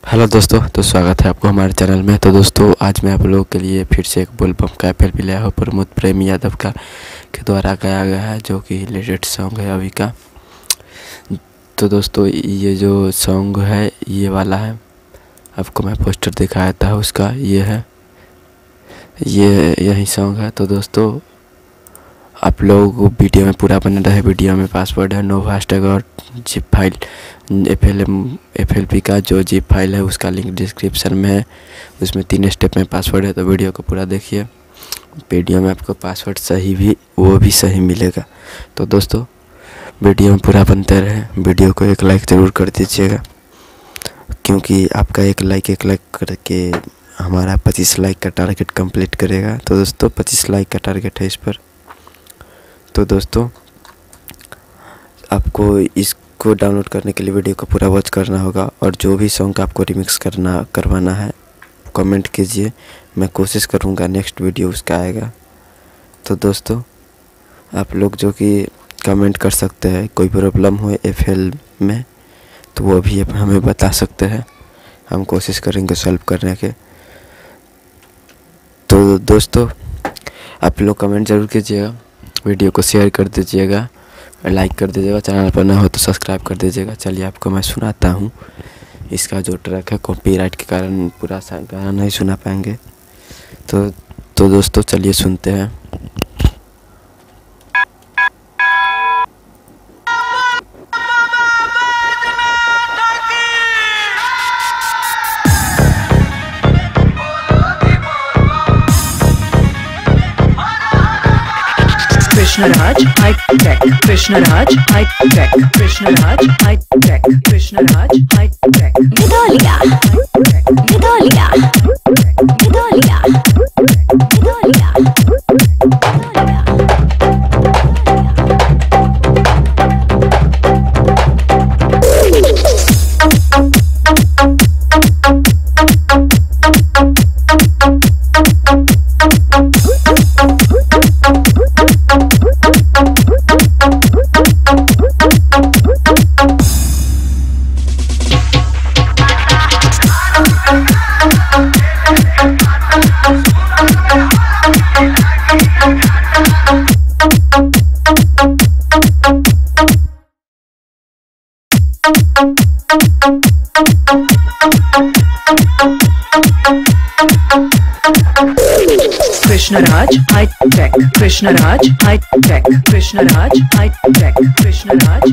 Hello दोस्तों, तो स्वागत है आपको हमारे चैनल में। तो दोस्तों, आज मैं आप लोगों के लिए फिर से एक बोलबम का FLP लाया हूँ प्रमोद प्रेम यादव का के द्वारा गाया गया है, जो कि लेटेस्ट सॉन्ग है अभी का। तो दोस्तों, ये जो सॉन्ग है ये वाला है, आपको मैं पोस्टर दिखाया था उसका, ये है, ये यही सॉन्ग है। तो दोस्तों, आप लोग वीडियो में पूरा बने रहे। वीडियो में पासवर्ड है नो फास्टैग और जिप फाइल FLP का जो जिप फाइल है उसका लिंक डिस्क्रिप्शन में है। उसमें 3 स्टेप में पासवर्ड है, तो वीडियो को पूरा देखिए। वीडियो में आपको पासवर्ड सही भी वो भी सही मिलेगा। तो दोस्तों, वीडियो में पूरा बनते रहे। वीडियो को एक लाइक ज़रूर कर दीजिएगा, क्योंकि आपका एक लाइक करके हमारा 25 लाइक का टारगेट कंप्लीट करेगा। तो दोस्तों, 25 लाइक का टारगेट है इस पर। तो दोस्तों, आपको इसको डाउनलोड करने के लिए वीडियो को पूरा वॉच करना होगा, और जो भी सॉन्ग आपको रिमिक्स करवाना है कमेंट कीजिए, मैं कोशिश करूँगा नेक्स्ट वीडियो उसका आएगा। तो दोस्तों, आप लोग जो कि कमेंट कर सकते हैं, कोई प्रॉब्लम हो FL में तो वो भी हमें बता सकते हैं, हम कोशिश करेंगे सॉल्व करने के। तो दोस्तों, आप लोग कमेंट ज़रूर कीजिएगा, वीडियो को शेयर कर दीजिएगा, लाइक कर दीजिएगा, चैनल पर ना हो तो सब्सक्राइब कर दीजिएगा। चलिए आपको मैं सुनाता हूँ। इसका जो ट्रैक है कॉपीराइट के कारण पूरा गाना नहीं सुना पाएंगे। तो दोस्तों, चलिए सुनते हैं। Krishnaraj high tech, Krishnaraj high tech, Krishnaraj high tech, Krishnaraj high tech. Midolia, Midolia, Midolia, Midolia, Krishnaraj high tech, Krishnaraj high tech, Krishnaraj high tech, Krishnaraj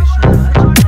high tech,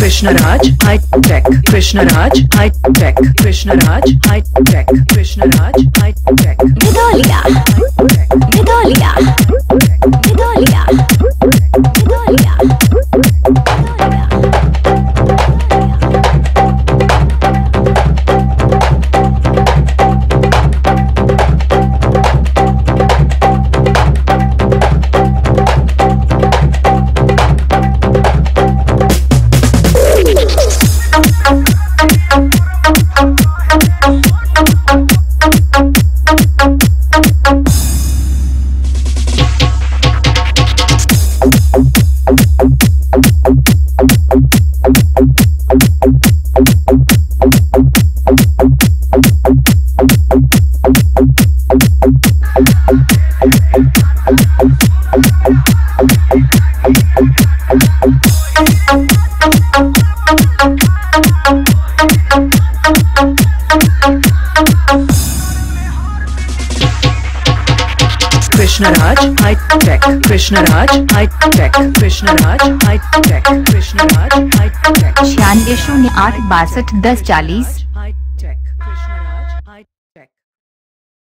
Krishnaraj high tech, Krishnaraj high tech, Krishnaraj high tech, Krishnaraj high tech. Midolia, Midolia, Midolia, Midolia. Krishnaraj high tech, Krishnaraj high tech, Krishnaraj high tech, Krishnaraj high tech. 9608 62 10 40